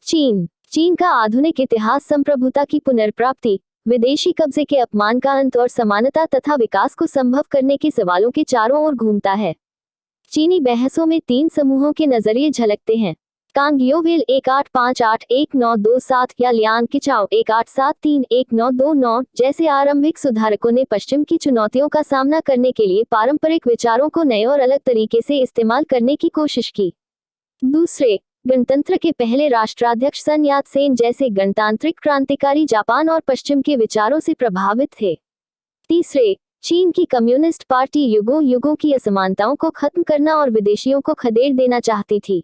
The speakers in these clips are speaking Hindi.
चीन चीन का आधुनिक इतिहास संप्रभुता की पुनर्प्राप्ति, विदेशी कब्जे के अपमान का अंत और समानता तथा विकास को संभव करने के सवालों के चारों ओर घूमता है। चीनी बहसों में 3 समूहों के नजरिए झलकते हैं। कांग योवेल 1858-1927 या लियांग किचाओ 1873-1929 जैसे आरंभिक सुधारकों ने पश्चिम की चुनौतियों का सामना करने के लिए पारंपरिक विचारों को नए और अलग तरीके से इस्तेमाल करने की कोशिश की। दूसरे, गणतंत्र के पहले राष्ट्राध्यक्ष सन यात सेन जैसे गणतांत्रिक क्रांतिकारी जापान और पश्चिम के विचारों से प्रभावित थे। तीसरे, चीन की कम्युनिस्ट पार्टी युगों युगों की असमानताओं को खत्म करना और विदेशियों को खदेड़ देना चाहती थी।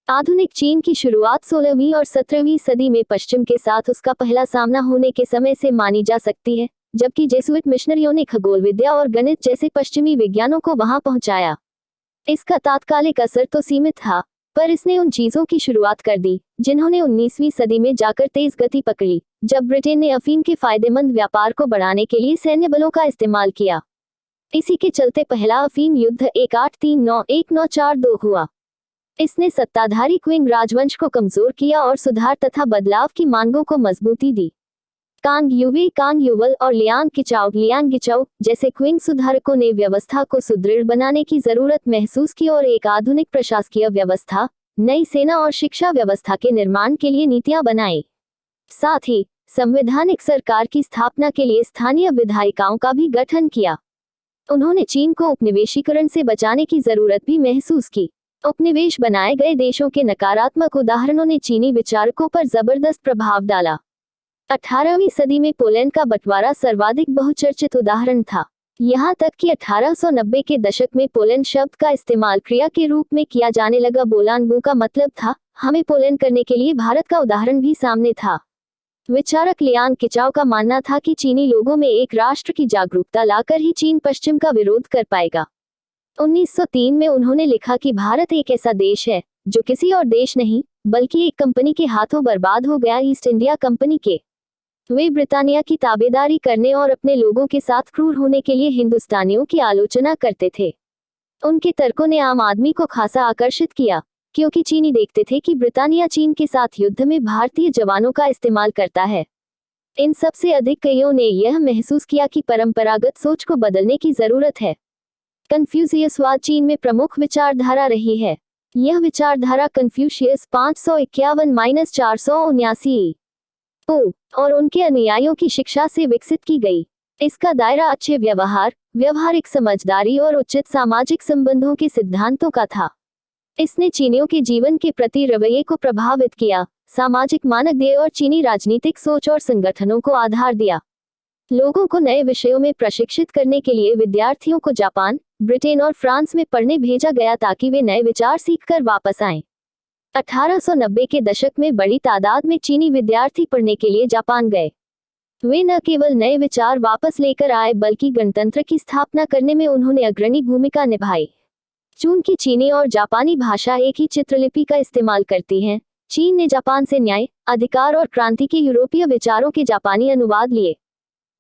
आधुनिक चीन की शुरुआत 16वीं और 17वीं सदी में पश्चिम के साथ उसका पहला सामना होने के समय से मानी जा सकती है, जबकि जेसुइट मिशनरियों ने खगोल विद्या और गणित जैसे पश्चिमी विज्ञानों को वहां पहुंचाया। इसका तात्कालिक असर तो सीमित था, पर इसने उन चीजों की शुरुआत कर दी जिन्होंने 19वीं सदी में जाकर तेज गति पकड़ी, जब ब्रिटेन ने अफीम के फायदेमंद व्यापार को बढ़ाने के लिए सैन्य बलों का इस्तेमाल किया। इसी के चलते पहला अफीम युद्ध 1839-1942 हुआ। इसने सत्ताधारी क्विंग राजवंश को कमजोर किया और सुधार तथा बदलाव की मांगों को मजबूती दी। कांग युवे, कांग युवल और लियांग किचाओ, लियांग गिचाओ जैसे क्विंग सुधारकों ने व्यवस्था को सुदृढ़ बनाने की जरूरत महसूस की और एक आधुनिक प्रशासकीय व्यवस्था, नई सेना और शिक्षा व्यवस्था के निर्माण के लिए नीतियां बनाई। साथ ही संवैधानिक सरकार की स्थापना के लिए स्थानीय विधायिकाओं का भी गठन किया। उन्होंने चीन को उपनिवेशीकरण से बचाने की जरूरत भी महसूस की। उपनिवेश बनाए गए देशों के नकारात्मक उदाहरणों ने चीनी विचारकों पर जबरदस्त प्रभाव डाला। 18वीं सदी में पोलैंड का बंटवारा सर्वाधिक बहुचर्चित उदाहरण था। यहाँ तक कि 1890 के दशक में पोलैंड शब्द का इस्तेमाल क्रिया के रूप में किया जाने लगा। बोलांगू का मतलब था हमें पोलैंड करने के लिए भारत का उदाहरण भी सामने था। विचारक लियांग किचाओ का मानना था कि चीनी लोगों में एक राष्ट्र की जागरूकता लाकर ही चीन पश्चिम का विरोध कर पाएगा। 1903 में उन्होंने लिखा कि भारत एक ऐसा देश है जो किसी और देश नहीं बल्कि एक कंपनी के हाथों बर्बाद हो गया, ईस्ट इंडिया कंपनी के। वे ब्रिटानिया की ताबेदारी करने और अपने लोगों के साथ क्रूर होने के लिए हिंदुस्तानियों की आलोचना करते थे। उनके तर्कों ने आम आदमी को खासा आकर्षित किया, क्योंकि चीनी देखते थे कि ब्रिटानिया चीन के साथ युद्ध में भारतीय जवानों का इस्तेमाल करता है। इन सबसे अधिक कईयों ने यह महसूस किया कि परंपरागत सोच को बदलने की जरूरत है। कन्फ्यूशियसवाद चीन में प्रमुख विचारधारा रही है। यह विचारधारा कन्फ्यूशियस 551-479 और उनके अनुयायियों की शिक्षा से विकसित की गई। इसका दायरा अच्छे व्यवहार, व्यवहारिक समझदारी और उचित सामाजिक संबंधों के सिद्धांतों का था। इसने चीनियों के जीवन के प्रति रवैये को प्रभावित किया, सामाजिक मानक दिए और चीनी राजनीतिक सोच और संगठनों को आधार दिया। लोगों को नए विषयों में प्रशिक्षित करने के लिए विद्यार्थियों को जापान, ब्रिटेन और फ्रांस में पढ़ने भेजा गया ताकि वे नए विचार सीखकर वापस आएं। 1890 के दशक में बड़ी तादाद में चीनी विद्यार्थी पढ़ने के लिए जापान गए। वे न केवल नए विचार वापस लेकर आए बल्कि गणतंत्र की स्थापना करने में उन्होंने अग्रणी भूमिका निभाई। चूंकि चीनी और जापानी भाषा एक ही चित्रलिपि का इस्तेमाल करती हैं, चीन ने जापान से न्याय, अधिकार और क्रांति के यूरोपीय विचारों के जापानी अनुवाद लिए।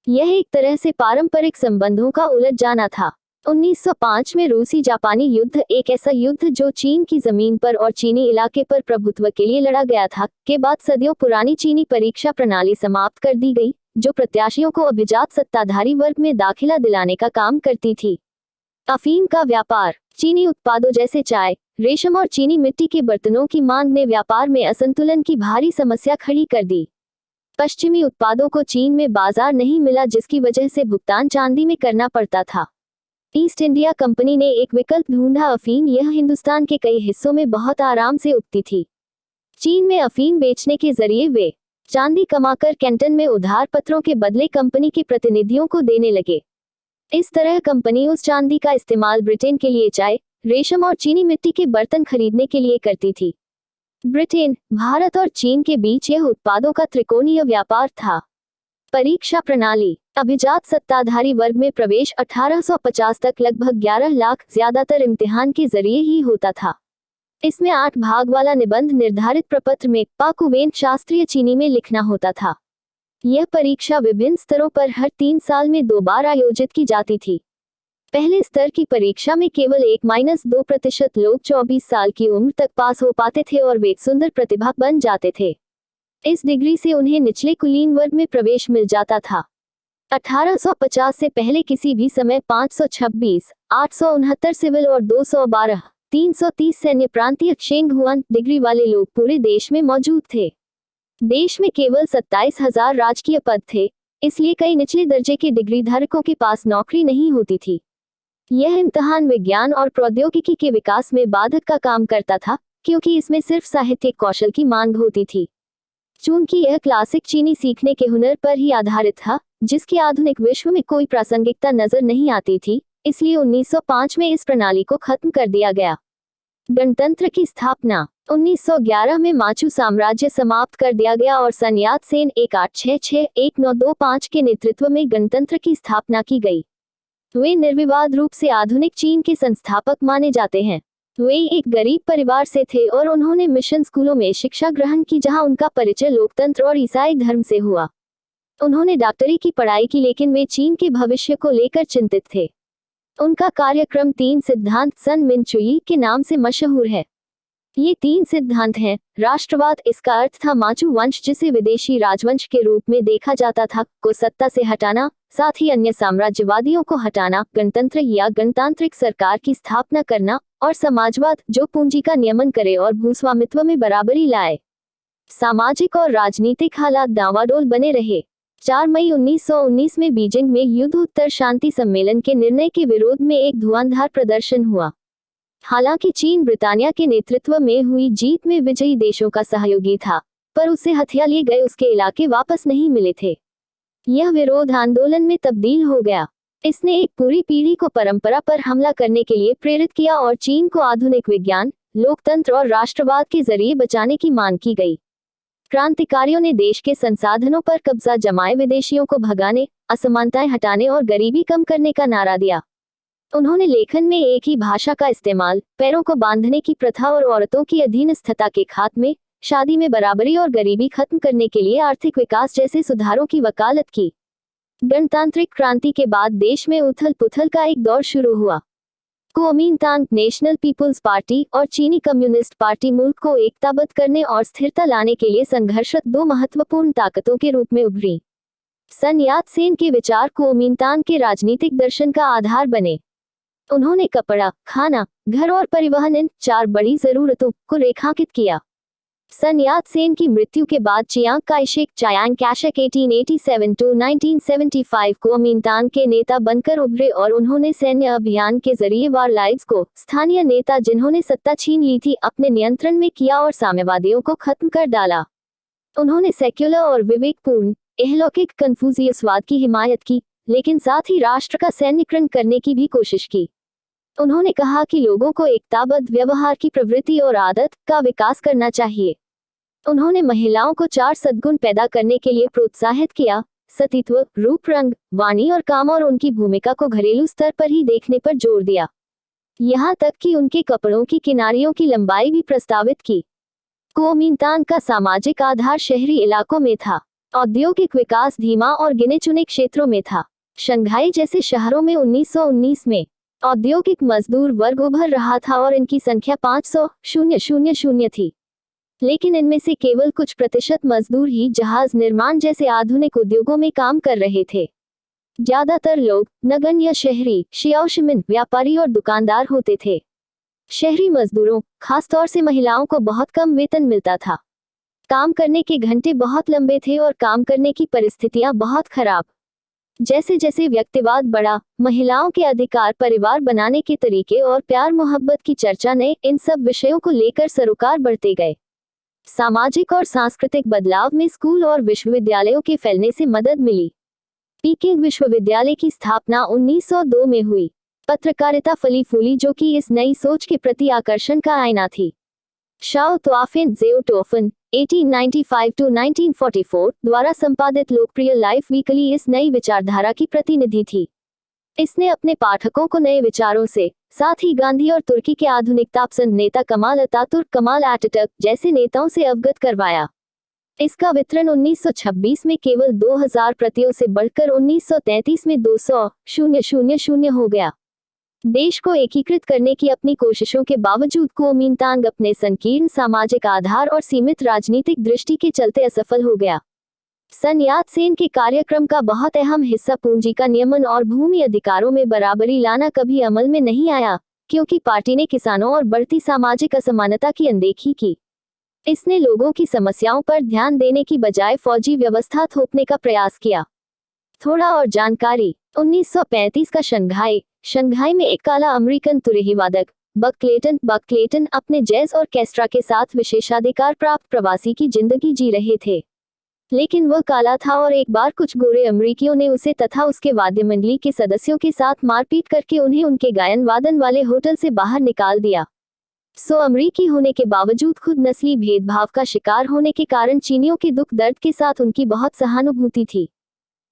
यह एक तरह से पारंपरिक संबंधों का उलट जाना था। 1905 में रूसी जापानी युद्ध, एक ऐसा युद्ध जो चीन की जमीन पर और चीनी इलाके पर प्रभुत्व के लिए लड़ा गया था, के बाद सदियों पुरानी चीनी परीक्षा प्रणाली समाप्त कर दी गई, जो प्रत्याशियों को अभिजात सत्ताधारी वर्ग में दाखिला दिलाने का काम करती थी। अफीम का व्यापार, चीनी उत्पादों जैसे चाय, रेशम और चीनी मिट्टी के बर्तनों की मांग ने व्यापार में असंतुलन की भारी समस्या खड़ी कर दी। पश्चिमी उत्पादों को चीन में बाजार नहीं मिला, जिसकी वजह से भुगतान चांदी में करना पड़ता था। ईस्ट इंडिया कंपनी ने एक विकल्प ढूंढा, अफीम। यह हिंदुस्तान के कई हिस्सों में बहुत आराम से उगती थी। चीन में अफीम बेचने के जरिए वे चांदी कमाकर कैंटन में उधार पत्रों के बदले कंपनी के प्रतिनिधियों को देने लगे। इस तरह कंपनी उस चांदी का इस्तेमाल ब्रिटेन के लिए चाय, रेशम और चीनी मिट्टी के बर्तन खरीदने के लिए करती थी। ब्रिटेन, भारत और चीन के बीच यह उत्पादों का त्रिकोणीय व्यापार था। परीक्षा प्रणाली, अभिजात सत्ताधारी वर्ग में प्रवेश 1850 तक लगभग 11 लाख, ज्यादातर इम्तिहान के जरिए ही होता था। इसमें 8 भाग वाला निबंध निर्धारित प्रपत्र में पाकुवेन शास्त्रीय चीनी में लिखना होता था। यह परीक्षा विभिन्न स्तरों पर हर 3 साल में 2 बार आयोजित की जाती थी। पहले स्तर की परीक्षा में केवल 1-2% लोग 24 साल की उम्र तक पास हो पाते थे और वे सुंदर प्रतिभा बन जाते थे। इस डिग्री से उन्हें निचले कुलीन वर्ग में प्रवेश मिल जाता था। 1850 से पहले किसी भी समय 526, 869 सिविल और 212, 330 सैन्य प्रांतीय शेंगहुआन डिग्री वाले लोग पूरे देश में मौजूद थे। देश में केवल 27,000 राजकीय पद थे, इसलिए कई निचले दर्जे के डिग्री धारकों के पास नौकरी नहीं होती थी। यह इम्तिहान विज्ञान और प्रौद्योगिकी के विकास में बाधक का काम करता था, क्योंकि इसमें सिर्फ साहित्यिक कौशल की मांग होती थी। चूंकि यह क्लासिक चीनी सीखने के हुनर पर ही आधारित था, जिसकी आधुनिक विश्व में कोई प्रासंगिकता नजर नहीं आती थी, इसलिए 1905 में इस प्रणाली को खत्म कर दिया गया। गणतंत्र की स्थापना 1911 में माचू साम्राज्य समाप्त कर दिया गया और सन यात-सेन 1866-1925 के नेतृत्व में गणतंत्र की स्थापना की गई। वे निर्विवाद रूप से आधुनिक चीन के संस्थापक माने जाते हैं। वे एक गरीब परिवार से थे और उन्होंने मिशन स्कूलों में शिक्षा ग्रहण की, जहां उनका परिचय लोकतंत्र और ईसाई धर्म से हुआ। उन्होंने डॉक्टरी की पढ़ाई की, लेकिन वे चीन के भविष्य को लेकर चिंतित थे। उनका कार्यक्रम 3 सिद्धांत सन मिनचुई के नाम से मशहूर है। ये 3 सिद्धांत हैं: राष्ट्रवाद, इसका अर्थ था माचू वंश जिसे विदेशी राजवंश के रूप में देखा जाता था, को सत्ता से हटाना, साथ ही अन्य साम्राज्यवादियों को हटाना, गणतंत्र या गणतांत्रिक सरकार की स्थापना करना, और समाजवाद जो पूंजी का नियमन करे और भूस्वामित्व में बराबरी लाए। सामाजिक और राजनीतिक हालात डावाडोल बने रहे। 4 मई 1919 में बीजिंग में युद्ध-उत्तर शांति सम्मेलन के निर्णय के विरोध में एक धुआंधार प्रदर्शन हुआ। हालांकि चीन ब्रिटानिया के नेतृत्व में हुई जीत में विजयी देशों का सहयोगी था, पर उसे हथिया लिए गए उसके इलाके वापस नहीं मिले थे। यह विरोध आंदोलन में तब्दील हो गया। इसने एक पूरी पीढ़ी को परंपरा पर हमला करने के लिए प्रेरित किया और चीन को आधुनिक विज्ञान, लोकतंत्र और राष्ट्रवाद के जरिए बचाने की मांग की गई। क्रांतिकारियों ने देश के संसाधनों पर कब्जा जमाए, विदेशियों को भगाने, असमानताएं हटाने और गरीबी कम करने का नारा दिया। उन्होंने लेखन में एक ही भाषा का इस्तेमाल, पैरों को बांधने की प्रथा और औरतों की अधीनस्थता के खात्मे, शादी में बराबरी और गरीबी खत्म करने के लिए आर्थिक विकास जैसे सुधारों की वकालत की। गणतांत्रिक क्रांति के बाद देश में उथल-पुथल का एक दौर शुरू हुआ। कुओमिंतान, नेशनल पीपुल्स पार्टी और चीनी कम्युनिस्ट पार्टी मुल्क को एकताबद्ध करने और स्थिरता लाने के लिए संघर्षरत 2 महत्वपूर्ण ताकतों के रूप में उभरी। सन यात-सेन के विचार कुओमिंतान के राजनीतिक दर्शन का आधार बने। उन्होंने कपड़ा, खाना, घर और परिवहन इन 4 बड़ी जरूरतों को रेखांकित किया। सन यात-सेन की मृत्यु के बाद चियांग काई-शेक 1887-1975 कुओमिंतान के नेता बनकर उभरे और उन्होंने सैन्य अभियान के जरिए वारलाइट्स को, स्थानीय नेता जिन्होंने सत्ता छीन ली थी, अपने नियंत्रण में किया और साम्यवादियों को खत्म कर डाला। उन्होंने सेक्युलर और विवेकपूर्ण, इहलौकिक कन्फ्यूशियसवाद की हिमायत की, लेकिन साथ ही राष्ट्र का सैन्यीकरण करने की भी कोशिश की। उन्होंने कहा कि लोगों को एकताबद्ध व्यवहार की प्रवृत्ति और आदत का विकास करना चाहिए। उन्होंने महिलाओं को 4 सद्गुण पैदा करने के लिए प्रोत्साहित किया: सतीत्व, रूप, रंग, वाणी और काम, और उनकी भूमिका को घरेलू स्तर पर ही देखने पर जोर दिया। यहाँ तक कि उनके कपड़ों की किनारियों की लंबाई भी प्रस्तावित की। कुओमिंतान का सामाजिक आधार शहरी इलाकों में था। औद्योगिक विकास धीमा और गिने चुने क्षेत्रों में था। शंघाई जैसे शहरों में 1919 में औद्योगिक मजदूर वर्ग उभर रहा था और इनकी संख्या 500,000 थी। लेकिन इनमें से केवल कुछ प्रतिशत मजदूर ही जहाज निर्माण जैसे आधुनिक उद्योगों में काम कर रहे थे। ज्यादातर लोग नगण्य शहरी, शियाओशिमिन, व्यापारी और दुकानदार होते थे। शहरी मजदूरों, खासतौर से महिलाओं को बहुत कम वेतन मिलता था। काम करने के घंटे बहुत लंबे थे और काम करने की परिस्थितियां बहुत खराब। जैसे जैसे व्यक्तिवाद बढ़ा, महिलाओं के अधिकार, परिवार बनाने के तरीके और प्यार मोहब्बत की चर्चा ने इन सब विषयों को लेकर सरोकार बढ़ते गए। सामाजिक और सांस्कृतिक बदलाव में स्कूल और विश्वविद्यालयों के फैलने से मदद मिली। पीकिंग विश्वविद्यालय की स्थापना 1902 में हुई। पत्रकारिता फली फूली, जो कि इस नई सोच के प्रति आकर्षण का आईना थी। शाओ तुआफेन ज़ेओटोफन 1895-1944 द्वारा संपादित लोकप्रिय लाइफ वीकली इस नई विचारधारा की प्रतिनिधि थी। इसने अपने पाठकों को नए विचारों से, साथ ही गांधी और तुर्की के आधुनिकतापसंद नेता कमाल अतातुर्क, कमाल अतातुर्क जैसे नेताओं से अवगत करवाया। इसका वितरण 1926 में केवल 2000 प्रतियों से बढ़कर 1933 में 200,000 हो गया। देश को एकीकृत करने की अपनी कोशिशों के बावजूद कुओमिंतांग अपने संकीर्ण सामाजिक आधार और सीमित राजनीतिक दृष्टि के चलते असफल हो गया। सन यात-सेन के कार्यक्रम का बहुत अहम हिस्सा पूंजी का नियमन और भूमि अधिकारों में बराबरी लाना कभी अमल में नहीं आया, क्योंकि पार्टी ने किसानों और बढ़ती सामाजिक असमानता की अनदेखी की। इसने लोगों की समस्याओं पर ध्यान देने की बजाय फौजी व्यवस्था थोपने का प्रयास किया। थोड़ा और जानकारी। 1935 का शंघाई में एक काला अमेरिकन तुरही वादक बक क्लेटन अपने जैज ऑर्केस्ट्रा के साथ विशेषाधिकार प्राप्त प्रवासी की जिंदगी जी रहे थे। लेकिन वह काला था और एक बार कुछ गोरे अमेरिकियों ने उसे तथा उसके वाद्य मंडली के सदस्यों के साथ मारपीट करके उन्हें उनके गायन वादन वाले होटल से बाहर निकाल दिया। अमेरिकी होने के बावजूद खुद नस्ली भेदभाव का शिकार होने के कारण चीनियों के दुख दर्द के साथ उनकी बहुत सहानुभूति थी।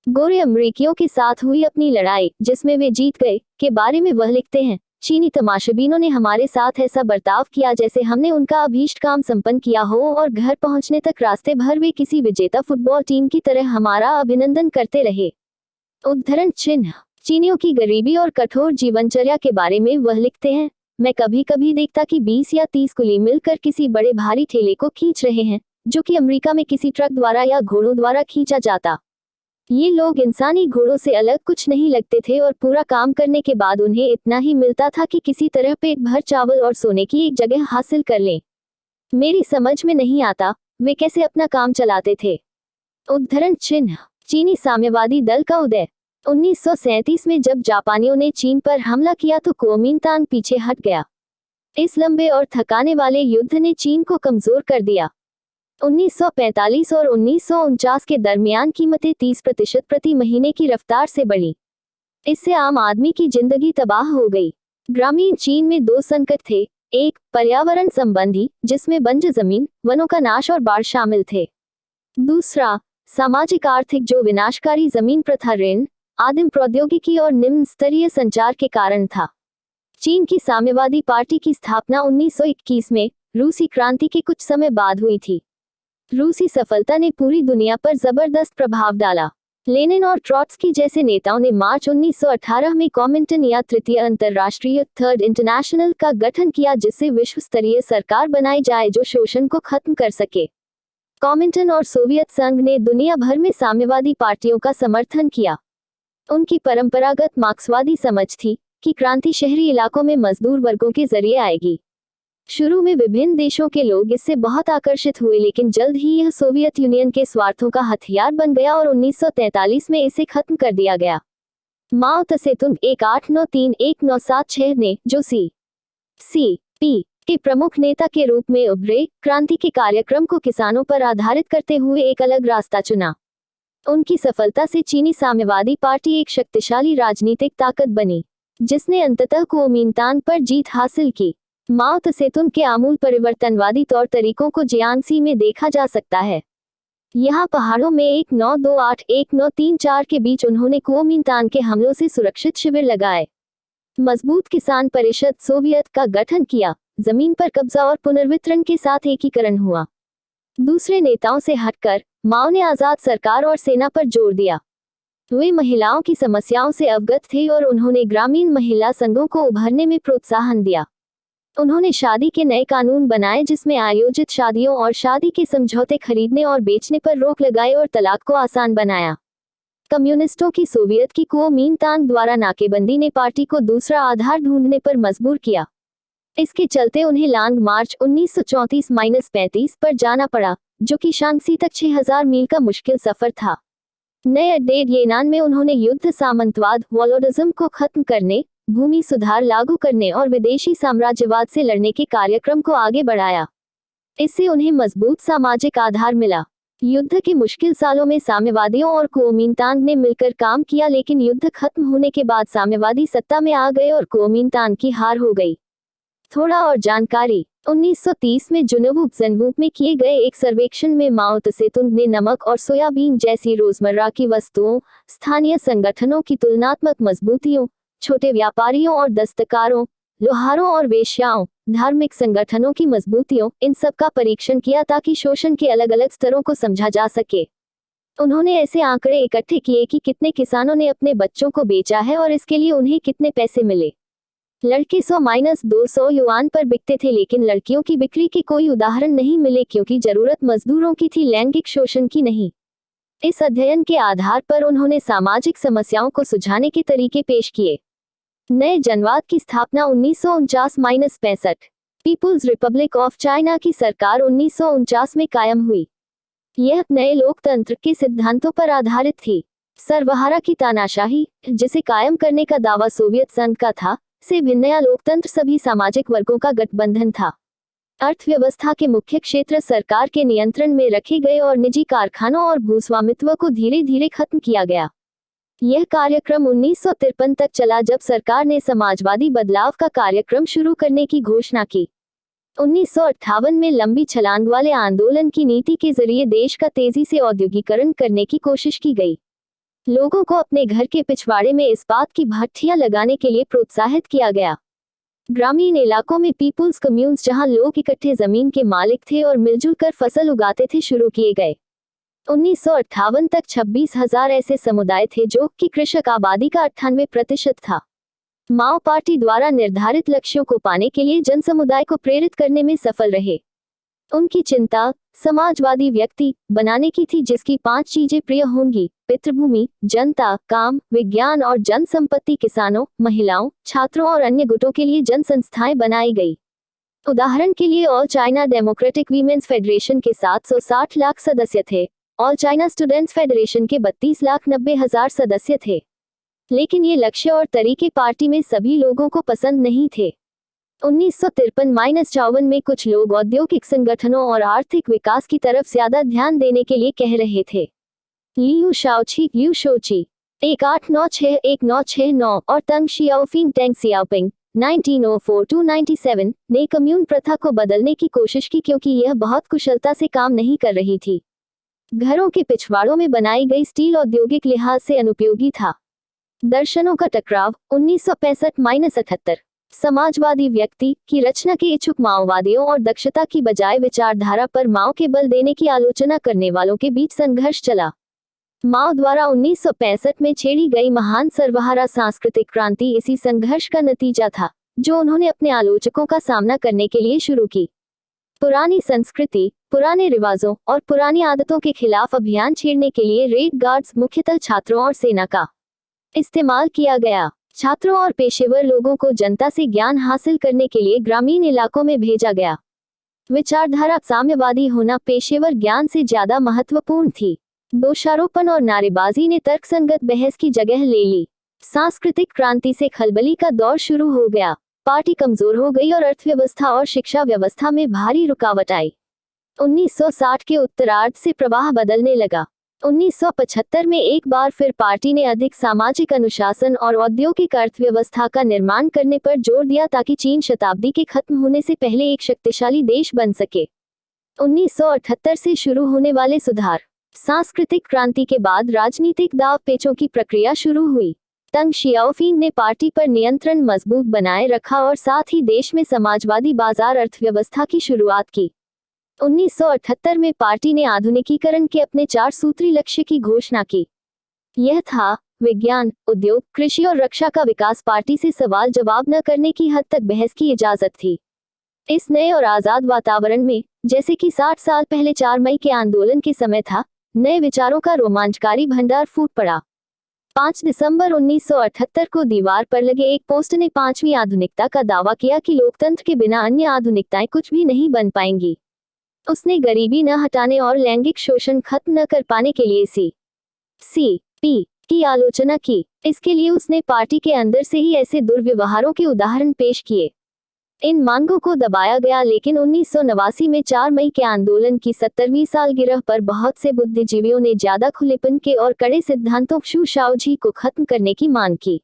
गोरे अमेरिकियों के साथ हुई अपनी लड़ाई, जिसमें वे जीत गए, के बारे में वह लिखते हैं, चीनी तमाशाबीनों ने हमारे साथ ऐसा बर्ताव किया जैसे हमने उनका अभीष्ट काम संपन्न किया हो और घर पहुंचने तक रास्ते भर वे किसी विजेता फुटबॉल टीम की तरह हमारा अभिनंदन करते रहे। उद्धरण चिन्ह। चीनियों की गरीबी और कठोर जीवनचर्या के बारे में वह लिखते हैं, मैं कभी कभी देखता कि 20 या 30 कुली मिलकर किसी बड़े भारी ठेले को खींच रहे हैं, जो कि अमेरिका में किसी ट्रक द्वारा या घोड़ों द्वारा खींचा जाता। ये लोग इंसानी घोड़ों से अलग कुछ नहीं लगते थे और पूरा काम करने के बाद उन्हें इतना ही मिलता था कि किसी तरह पेट भर चावल और सोने की एक जगह हासिल कर लें। मेरी समझ में नहीं आता वे कैसे अपना काम चलाते थे। उद्धरण चिन्ह। चीनी साम्यवादी दल का उदय। 1937 में जब जापानियों ने चीन पर हमला किया तो कुओमिंतांग पीछे हट गया। इस लंबे और थकाने वाले युद्ध ने चीन को कमजोर कर दिया। 1945 और 1949 के दरमियान कीमतें 30% प्रति महीने की रफ्तार से बढ़ी। इससे आम आदमी की जिंदगी तबाह हो गई। ग्रामीण चीन में 2 संकट थे, एक पर्यावरण संबंधी, जिसमें बंजर जमीन, वनों का नाश और बाढ़ शामिल थे। दूसरा सामाजिक आर्थिक, जो विनाशकारी जमीन प्रथा, ऋण, आदिम प्रौद्योगिकी और निम्न स्तरीय संचार के कारण था। चीन की साम्यवादी पार्टी की स्थापना 1921 में रूसी क्रांति के कुछ समय बाद हुई थी। रूसी सफलता ने पूरी दुनिया पर जबरदस्त प्रभाव डाला। लेनिन और ट्रॉट्स्की जैसे नेताओं ने मार्च 1918 में कॉमिंटन या तृतीय अंतर्राष्ट्रीय थर्ड इंटरनेशनल का गठन किया, जिससे विश्व स्तरीय सरकार बनाई जाए जो शोषण को खत्म कर सके। कॉमिंटन और सोवियत संघ ने दुनिया भर में साम्यवादी पार्टियों का समर्थन किया। उनकी परंपरागत मार्क्सवादी समझ थी कि क्रांति शहरी इलाकों में मजदूर वर्गों के जरिए आएगी। शुरू में विभिन्न देशों के लोग इससे बहुत आकर्षित हुए, लेकिन जल्द ही यह सोवियत यूनियन के स्वार्थों का हथियार बन गया और 1943 में इसे खत्म कर दिया गया। माओ त्से-तुंग 1893-1976 ने, जो सी.पी. के प्रमुख नेता के रूप में उभरे, क्रांति के कार्यक्रम को किसानों पर आधारित करते हुए एक अलग रास्ता चुना। उनकी सफलता से चीनी साम्यवादी पार्टी एक शक्तिशाली राजनीतिक ताकत बनी, जिसने अंततः कुओमिंतांग पर जीत हासिल की। माओ त्से-तुंग के आमूल परिवर्तनवादी तौर तरीकों को जियांसी में देखा जा सकता है। यहाँ पहाड़ों में 1928-1934 के बीच उन्होंने कुओमिंतांग के हमलों से सुरक्षित शिविर लगाए। मजबूत किसान परिषद सोवियत का गठन किया, जमीन पर कब्जा और पुनर्वितरण के साथ एकीकरण हुआ। दूसरे नेताओं से हटकर माओ ने आजाद सरकार और सेना पर जोर दिया। वे महिलाओं की समस्याओं से अवगत थे और उन्होंने ग्रामीण महिला संघों को उभरने में प्रोत्साहन दिया। उन्होंने शादी के नए कानून बनाए, जिसमें आयोजित शादियों और शादी के समझौते खरीदने और बेचने पर रोक लगाए और तलाक को आसान बनाया। कम्युनिस्टों की सोवियत की कुओमिंतांग द्वारा नाकेबंदी ने पार्टी को दूसरा आधार ढूंढने पर मजबूर किया। इसके चलते उन्हें लॉन्ग मार्च 1934-35 पर जाना पड़ा, जो कि शांक्सी तक 6000 मील का मुश्किल सफर था। नए अड्डे येनान में उन्होंने युद्ध, सामंतवाद, वॉलोडिज्म को खत्म करने, भूमि सुधार लागू करने और विदेशी साम्राज्यवाद से लड़ने के कार्यक्रम को आगे बढ़ाया। इससे उन्हें मजबूत सामाजिक आधार मिला। युद्ध के मुश्किल सालों में साम्यवादियों और कुओमिंतांग ने मिलकर काम किया, लेकिन युद्ध खत्म होने के बाद साम्यवादी सत्ता में आ गए और कुओमिंतांग की हार हो गई। थोड़ा और जानकारी। 1930 में जुनूब में किए गए एक सर्वेक्षण में माओ त्से-तुंग ने नमक और सोयाबीन जैसी रोजमर्रा की वस्तुओं, स्थानीय संगठनों की तुलनात्मक मजबूतियों, छोटे व्यापारियों और दस्तकारों, लोहारों और वेश्याओं, धार्मिक संगठनों की मजबूतियों, इन सब का परीक्षण किया ताकि शोषण के अलग अलग स्तरों को समझा जा सके। उन्होंने ऐसे आंकड़े इकट्ठे किए कि कितने किसानों ने अपने बच्चों को बेचा है और इसके लिए उन्हें कितने पैसे मिले। लड़के 100-200 युआन पर बिकते थे, लेकिन लड़कियों की बिक्री के कोई उदाहरण नहीं मिले क्योंकि जरूरत मजदूरों की थी, लैंगिक शोषण की नहीं। इस अध्ययन के आधार पर उन्होंने सामाजिक समस्याओं को सुलझाने के तरीके पेश किए। नए जनवाद की स्थापना 1949-65। पीपुल्स रिपब्लिक ऑफ चाइना की सरकार 1949 में कायम हुई। यह नए लोकतंत्र के सिद्धांतों पर आधारित थी। सर्वहारा की तानाशाही, जिसे कायम करने का दावा सोवियत संघ का था, से भिन्न नया लोकतंत्र सभी सामाजिक वर्गों का गठबंधन था। अर्थव्यवस्था के मुख्य क्षेत्र सरकार के नियंत्रण में रखे गए और निजी कारखानों और भूस्वामित्व को धीरे धीरे खत्म किया गया। यह कार्यक्रम 1953 तक चला, जब सरकार ने समाजवादी बदलाव का कार्यक्रम शुरू करने की घोषणा की। 1958 में लंबी छलांग वाले आंदोलन की नीति के जरिए देश का तेजी से औद्योगिकरण करने की कोशिश की गई। लोगों को अपने घर के पिछवाड़े में इस्पात की भट्ठियां लगाने के लिए प्रोत्साहित किया गया। ग्रामीण इलाकों में पीपुल्स कम्यून्स, जहां लोग इकट्ठे जमीन के मालिक थे और मिलजुल कर फसल उगाते थे, शुरू किए गए। 1958 तक 26,000 ऐसे समुदाय थे, जो कि कृषक आबादी का 98% था। माओ पार्टी द्वारा निर्धारित लक्ष्यों को पाने के लिए जन समुदाय को प्रेरित करने में सफल रहे। उनकी चिंता समाजवादी व्यक्ति बनाने की थी, जिसकी 5 चीजें प्रिय होंगी: पितृभूमि, जनता, काम, विज्ञान और जन संपत्ति। किसानों, महिलाओं, छात्रों और अन्य गुटों के लिए जन संस्थाएं बनाई गई। उदाहरण के लिए all China democratic women's federation के 760 लाख सदस्य थे। ऑल चाइना स्टूडेंट्स फेडरेशन के 32,90,000 सदस्य थे। लेकिन ये लक्ष्य और तरीके पार्टी में सभी लोगों को पसंद नहीं थे। 1953-54 में कुछ लोग औद्योगिक संगठनों और आर्थिक विकास की तरफ ज्यादा ध्यान देने के लिए कह रहे थे। लियू शाओची, लियू शोची 1896-1969 और तंग शियाओपिंग, टेंग सियाओपिंग 1904-97 ने कम्यून प्रथा को बदलने की कोशिश की, क्योंकि यह बहुत कुशलता से काम नहीं कर रही थी। घरों के पिछवाड़ों में बनाई गई स्टील औद्योगिक लिहाज से अनुपयोगी था। दर्शनों का टकराव 1965-78। समाजवादी व्यक्ति की रचना के इच्छुक माओवादियों और दक्षता की बजाय विचारधारा पर माओ के बल देने की आलोचना करने वालों के बीच संघर्ष चला। माओ द्वारा 1965 में छेड़ी गई महान सर्वहारा सांस्कृतिक क्रांति इसी संघर्ष का नतीजा था, जो उन्होंने अपने आलोचकों का सामना करने के लिए शुरू की। पुरानी संस्कृति, पुराने रिवाजों और पुरानी आदतों के खिलाफ अभियान छेड़ने के लिए रेड गार्ड्स, मुख्यतः छात्रों और सेना का इस्तेमाल किया गया। छात्रों और पेशेवर लोगों को जनता से ज्ञान हासिल करने के लिए ग्रामीण इलाकों में भेजा गया। विचारधारा साम्यवादी होना पेशेवर ज्ञान से ज्यादा महत्वपूर्ण थी। दोषारोपण और नारेबाजी ने तर्कसंगत बहस की जगह ले ली। सांस्कृतिक क्रांति से खलबली का दौर शुरू हो गया। पार्टी कमजोर हो गई और अर्थव्यवस्था और शिक्षा व्यवस्था में भारी रुकावट आई। 1960 के उत्तरार्ध से प्रवाह बदलने लगा। 1975 में एक बार फिर पार्टी ने अधिक सामाजिक अनुशासन और औद्योगिक अर्थव्यवस्था का निर्माण करने पर जोर दिया, ताकि चीन शताब्दी के खत्म होने से पहले एक शक्तिशाली देश बन सके। 1978 से शुरू होने वाले सुधार। सांस्कृतिक क्रांति के बाद राजनीतिक दाव पेचों की प्रक्रिया शुरू हुई। तंग शियाओपिंग ने पार्टी पर नियंत्रण मजबूत बनाए रखा और साथ ही देश में समाजवादी बाजार अर्थव्यवस्था की शुरुआत की। 1978 में पार्टी ने आधुनिकीकरण के अपने 4 सूत्री लक्ष्य की घोषणा की। यह था विज्ञान, उद्योग, कृषि और रक्षा का विकास। पार्टी से सवाल जवाब न करने की हद तक बहस की इजाजत थी। इस नए और आजाद वातावरण में, जैसे कि 60 साल पहले 4 मई के आंदोलन के समय था, नए विचारों का रोमांचकारी भंडार फूट पड़ा। 5 दिसंबर 1978 को दीवार पर लगे एक पोस्ट ने 5वीं आधुनिकता का दावा किया कि लोकतंत्र के बिना अन्य आधुनिकताएं कुछ भी नहीं बन पाएंगी। उसने गरीबी न हटाने और लैंगिक शोषण खत्म न कर पाने के लिए CCP की आलोचना की। इसके लिए उसने पार्टी के अंदर से ही ऐसे दुर्व्यवहारों के उदाहरण पेश किए। इन मांगों को दबाया गया, लेकिन 1989 में 4 मई के आंदोलन की 70वीं सालगिरह पर बहुत से बुद्धिजीवियों ने ज्यादा खुलेपन के और कड़े सिद्धांतों शू शाओजी को खत्म करने की मांग की।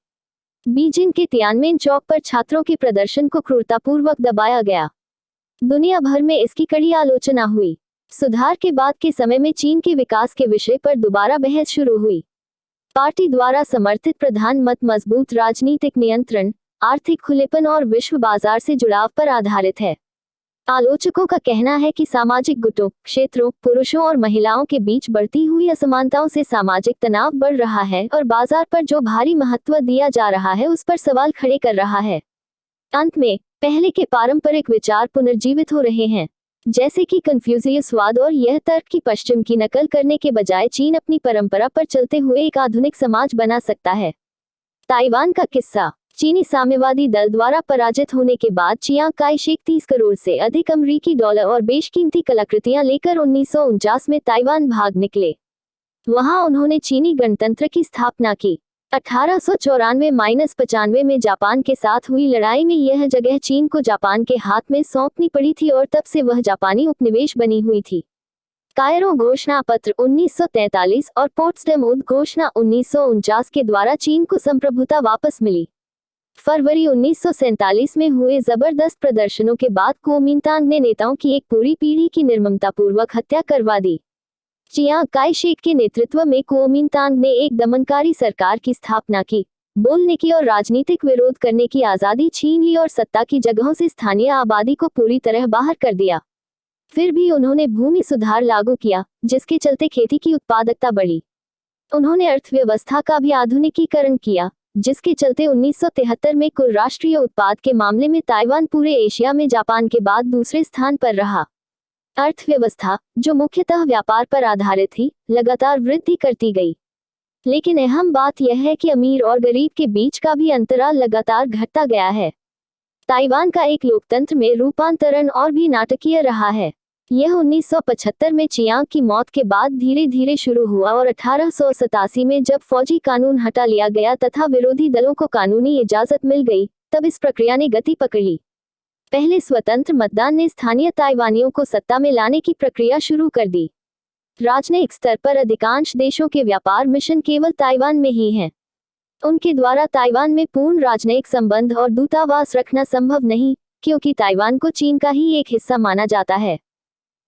बीजिंग के तियानमेन चौक पर छात्रों के प्रदर्शन को क्रूरतापूर्वक दबाया गया। दुनिया भर में इसकी कड़ी आलोचना हुई। सुधार के बाद के समय में चीन के विकास के विषय पर दोबारा बहस शुरू हुई। पार्टी द्वारा समर्थित प्रधान मत मजबूत राजनीतिक नियंत्रण, आर्थिक खुलेपन और विश्व बाजार से जुड़ाव पर आधारित है। आलोचकों का कहना है कि सामाजिक गुटों, क्षेत्रों, पुरुषों और महिलाओं के बीच बढ़ती हुई असमानताओं से सामाजिक तनाव बढ़ रहा है और बाजार पर जो भारी महत्व दिया जा रहा है उस पर सवाल खड़े कर रहा है। अंत में पहले के पारंपरिक विचार पुनर्जीवित हो रहे हैं, जैसे कि कन्फ्यूशियसवाद और यह तर्क कि पश्चिम की नकल करने के बजाय चीन अपनी परंपरा पर चलते हुए एक आधुनिक समाज बना सकता है। ताइवान का किस्सा। चीनी साम्यवादी दल द्वारा पराजित होने के बाद चियांग काई शेक 30 करोड़ से अधिक अमेरिकी डॉलर और बेशकीमती कलाकृतियां लेकर 1949 में ताइवान भाग निकले। वहां उन्होंने चीनी गणतंत्र की स्थापना की। 1894-95 में जापान के साथ हुई लड़ाई में यह जगह चीन को जापान के हाथ में सौंपनी पड़ी थी और तब से वह जापानी उपनिवेश बनी हुई थी। कायरो घोषणा पत्र 1943 और पोट्सडम उद्घोषणा 1949 के द्वारा चीन को संप्रभुता वापस मिली। फरवरी 1947 में हुए जबरदस्त प्रदर्शनों के बाद कुओमिंतांग ने नेताओं की एक पूरी पीढ़ी की निर्ममतापूर्वक हत्या करवा दी। चियांग काई शेक के नेतृत्व में कुओमिंतांग ने एक दमनकारी सरकार की स्थापना की, बोलने की और राजनीतिक विरोध करने की आजादी छीन ली और सत्ता की जगहों से स्थानीय आबादी को पूरी तरह बाहर कर दिया। फिर भी उन्होंने भूमि सुधार लागू किया, जिसके चलते खेती की उत्पादकता बढ़ी। उन्होंने अर्थव्यवस्था का भी आधुनिकीकरण किया, जिसके चलते 1973 में कुल राष्ट्रीय उत्पाद के मामले में ताइवान पूरे एशिया में जापान के बाद दूसरे स्थान पर रहा। अर्थव्यवस्था, जो मुख्यतः व्यापार पर आधारित थी, लगातार वृद्धि करती गई। लेकिन अहम बात यह है कि अमीर और गरीब के बीच का भी अंतराल लगातार घटता गया है। ताइवान का एक लोकतंत्र में रूपांतरण और भी नाटकीय रहा है। यह 1975 में चियांग की मौत के बाद धीरे धीरे शुरू हुआ और 1887 में जब फौजी कानून हटा लिया गया तथा विरोधी दलों को कानूनी इजाजत मिल गई, तब इस प्रक्रिया ने गति पकड़ ली। पहले स्वतंत्र मतदान ने स्थानीय ताइवानियों को सत्ता में लाने की प्रक्रिया शुरू कर दी। राजनयिक स्तर पर अधिकांश देशों के व्यापार मिशन केवल ताइवान में ही हैं। उनके द्वारा ताइवान में पूर्ण राजनयिक संबंध और दूतावास रखना संभव नहीं, क्योंकि ताइवान को चीन का ही एक हिस्सा माना जाता है।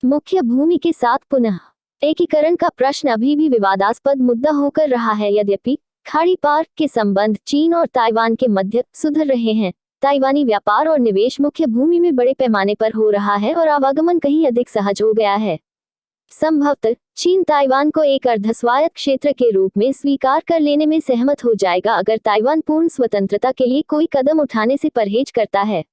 मुख्य भूमि के साथ पुनः एकीकरण का प्रश्न अभी भी विवादास्पद मुद्दा होकर रहा है। यद्यपि खाड़ी पार के संबंध चीन और ताइवान के मध्य सुधर रहे हैं, ताइवानी व्यापार और निवेश मुख्य भूमि में बड़े पैमाने पर हो रहा है और आवागमन कहीं अधिक सहज हो गया है। संभवतः चीन ताइवान को एक अर्धस्वायत्त क्षेत्र के रूप में स्वीकार कर लेने में सहमत हो जाएगा अगर ताइवान पूर्ण स्वतंत्रता के लिए कोई कदम उठाने से परहेज करता है।